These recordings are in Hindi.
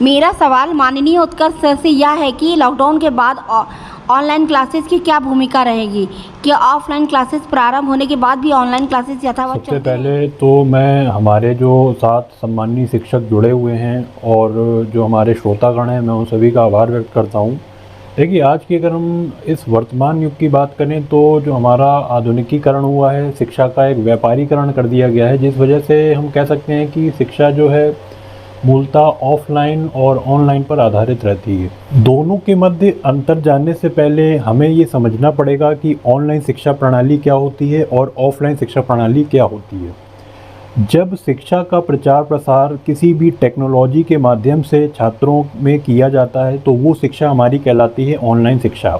मेरा सवाल माननीय उत्कर्ष सर से यह है कि लॉकडाउन के बाद ऑनलाइन क्लासेस की क्या भूमिका रहेगी? क्या ऑफलाइन क्लासेस प्रारंभ होने के बाद भी ऑनलाइन क्लासेस यथावत सबसे चलती रहेंगी? पहले तो मैं हमारे जो साथ सम्मानीय शिक्षक जुड़े हुए हैं और जो हमारे श्रोतागण हैं, मैं उन सभी का आभार व्यक्त करता हूँ। देखिए, आज की अगर हम इस वर्तमान युग की बात करें तो जो हमारा आधुनिकीकरण हुआ है, शिक्षा का एक व्यापारीकरण कर दिया गया है, जिस वजह से हम कह सकते हैं कि शिक्षा जो है मूलतः ऑफलाइन और ऑनलाइन पर आधारित रहती है। दोनों के मध्य अंतर जानने से पहले हमें ये समझना पड़ेगा कि ऑनलाइन शिक्षा प्रणाली क्या होती है और ऑफलाइन शिक्षा प्रणाली क्या होती है। जब शिक्षा का प्रचार प्रसार किसी भी टेक्नोलॉजी के माध्यम से छात्रों में किया जाता है तो वो शिक्षा हमारी कहलाती है ऑनलाइन शिक्षा।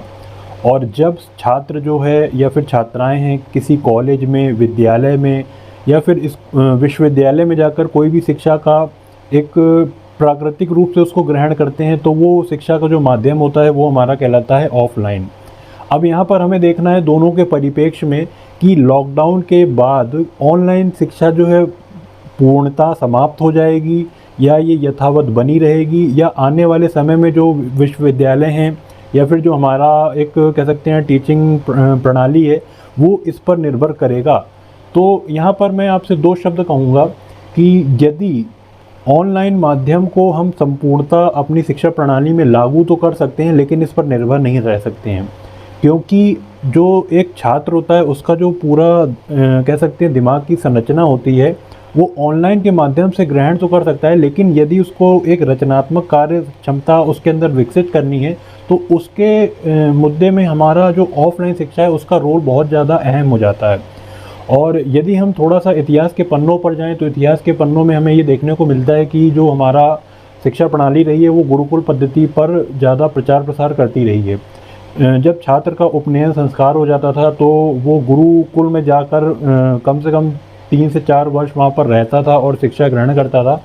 और जब छात्र जो है या फिर छात्राएं हैं किसी कॉलेज में, विद्यालय में या फिर इस विश्वविद्यालय में जाकर कोई भी शिक्षा का एक प्राकृतिक रूप से उसको ग्रहण करते हैं तो वो शिक्षा का जो माध्यम होता है वो हमारा कहलाता है ऑफलाइन। अब यहाँ पर हमें देखना है दोनों के परिप्रेक्ष्य में कि लॉकडाउन के बाद ऑनलाइन शिक्षा जो है पूर्णतः समाप्त हो जाएगी या ये यथावत बनी रहेगी, या आने वाले समय में जो विश्वविद्यालय हैं या फिर जो हमारा एक कह सकते हैं टीचिंग प्रणाली है वो इस पर निर्भर करेगा। तो यहाँ पर मैं आपसे दो शब्द कहूँगा कि यदि ऑनलाइन माध्यम को हम संपूर्णतः अपनी शिक्षा प्रणाली में लागू तो कर सकते हैं लेकिन इस पर निर्भर नहीं रह सकते हैं, क्योंकि जो एक छात्र होता है उसका जो पूरा कह सकते हैं दिमाग की संरचना होती है वो ऑनलाइन के माध्यम से ग्रहण तो कर सकता है, लेकिन यदि उसको एक रचनात्मक कार्य क्षमता उसके अंदर विकसित करनी है तो उसके मुद्दे में हमारा जो ऑफलाइन शिक्षा है उसका रोल बहुत ज़्यादा अहम हो जाता है। और यदि हम थोड़ा सा इतिहास के पन्नों पर जाएं तो इतिहास के पन्नों में हमें ये देखने को मिलता है कि जो हमारा शिक्षा प्रणाली रही है वो गुरुकुल पद्धति पर ज़्यादा प्रचार प्रसार करती रही है। जब छात्र का उपनयन संस्कार हो जाता था तो वो गुरुकुल में जाकर कम से कम 3 से 4 वर्ष वहाँ पर रहता था और शिक्षा ग्रहण करता था,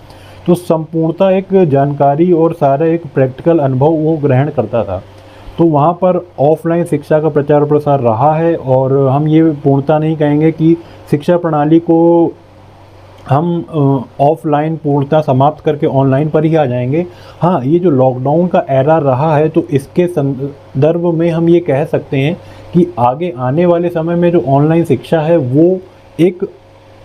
तो संपूर्णतः एक जानकारी और सारा एक प्रैक्टिकल अनुभव वो ग्रहण करता था। तो वहाँ पर ऑफलाइन शिक्षा का प्रचार प्रसार रहा है और हम ये पूर्णता नहीं कहेंगे कि शिक्षा प्रणाली को हम ऑफलाइन पूर्णता समाप्त करके ऑनलाइन पर ही आ जाएंगे। हाँ, ये जो लॉकडाउन का एरा रहा है तो इसके संदर्भ में हम ये कह सकते हैं कि आगे आने वाले समय में जो ऑनलाइन शिक्षा है वो एक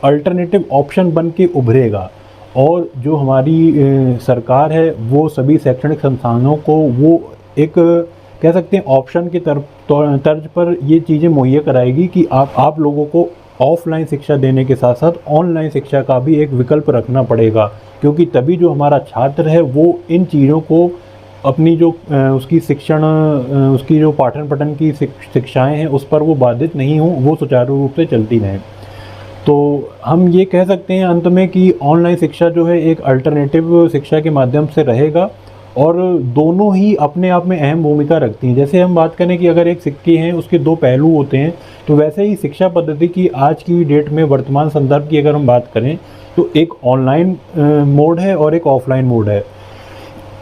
अल्टरनेटिव ऑप्शन बन के उभरेगा और जो हमारी सरकार है वो सभी शैक्षणिक संस्थानों को वो एक कह सकते हैं ऑप्शन की तर्ज पर ये चीज़ें मुहैया कराएगी कि आप लोगों को ऑफलाइन शिक्षा देने के साथ साथ ऑनलाइन शिक्षा का भी एक विकल्प रखना पड़ेगा, क्योंकि तभी जो हमारा छात्र है वो इन चीज़ों को अपनी जो उसकी शिक्षण उसकी जो पाठन पठन की शिक्षाएं हैं उस पर वो बाधित नहीं हों, वो सुचारू रूप से चलती रहें। तो हम ये कह सकते हैं अंत में कि ऑनलाइन शिक्षा जो है एक अल्टरनेटिव शिक्षा के माध्यम से रहेगा और दोनों ही अपने आप में अहम भूमिका रखती हैं। जैसे हम बात करें कि अगर एक सिक्के हैं उसके दो पहलू होते हैं, तो वैसे ही शिक्षा पद्धति की आज की डेट में वर्तमान संदर्भ की अगर हम बात करें तो एक ऑनलाइन मोड है और एक ऑफलाइन मोड है।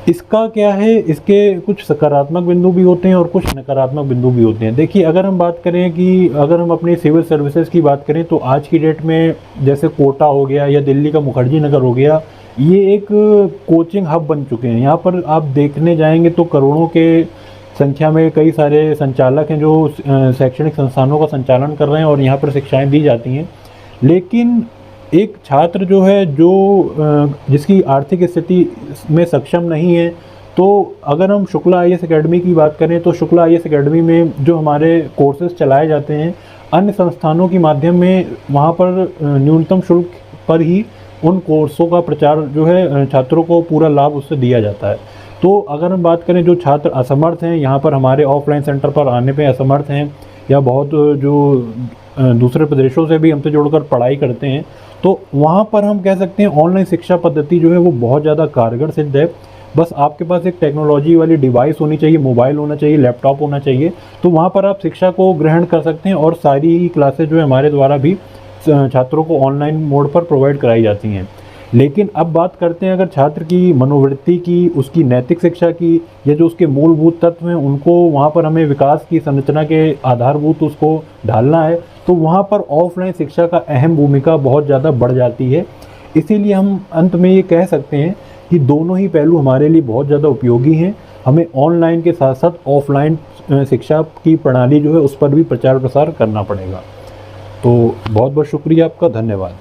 इसका क्या है, इसके कुछ सकारात्मक बिंदु भी होते हैं और कुछ नकारात्मक बिंदु भी होते हैं। देखिए, अगर हम बात करें कि अगर हम अपनी सिविल सर्विसेज की बात करें तो आज की डेट में जैसे कोटा हो गया या दिल्ली का मुखर्जी नगर हो गया, ये एक कोचिंग हब बन चुके हैं। यहाँ पर आप देखने जाएंगे तो करोड़ों के संख्या में कई सारे संचालक हैं जो शैक्षणिक संस्थानों का संचालन कर रहे हैं और यहाँ पर शिक्षाएं दी जाती हैं। लेकिन एक छात्र जो है जिसकी आर्थिक स्थिति में सक्षम नहीं है, तो अगर हम शुक्ला आईएएस एकेडमी की बात करें तो शुक्ला आईएएस एकेडमी में जो हमारे कोर्सेज चलाए जाते हैं अन्य संस्थानों के माध्यम में, वहाँ पर न्यूनतम शुल्क पर ही उन कोर्सों का प्रचार जो है छात्रों को पूरा लाभ उससे दिया जाता है। तो अगर हम बात करें जो छात्र असमर्थ हैं, यहाँ पर हमारे ऑफलाइन सेंटर पर आने पे असमर्थ हैं या बहुत जो दूसरे प्रदेशों से भी हमसे जुड़कर पढ़ाई करते हैं, तो वहाँ पर हम कह सकते हैं ऑनलाइन शिक्षा पद्धति जो है वो बहुत ज़्यादा कारगर सिद्ध है। बस आपके पास एक टेक्नोलॉजी वाली डिवाइस होनी चाहिए, मोबाइल होना चाहिए, लैपटॉप होना चाहिए, तो वहाँ पर आप शिक्षा को ग्रहण कर सकते हैं और सारी ही क्लासेज जो है हमारे द्वारा भी छात्रों को ऑनलाइन मोड पर प्रोवाइड कराई जाती हैं। लेकिन अब बात करते हैं अगर छात्र की मनोवृत्ति की, उसकी नैतिक शिक्षा की, या जो उसके मूलभूत तत्व हैं उनको वहाँ पर हमें विकास की संरचना के आधारभूत उसको ढालना है, तो वहाँ पर ऑफलाइन शिक्षा का अहम भूमिका बहुत ज़्यादा बढ़ जाती है। इसीलिए हम अंत में ये कह सकते हैं कि दोनों ही पहलू हमारे लिए बहुत ज़्यादा उपयोगी हैं। हमें ऑनलाइन के साथ साथ ऑफलाइन शिक्षा की प्रणाली जो है उस पर भी प्रचार प्रसार करना पड़ेगा। तो बहुत बहुत शुक्रिया आपका, धन्यवाद।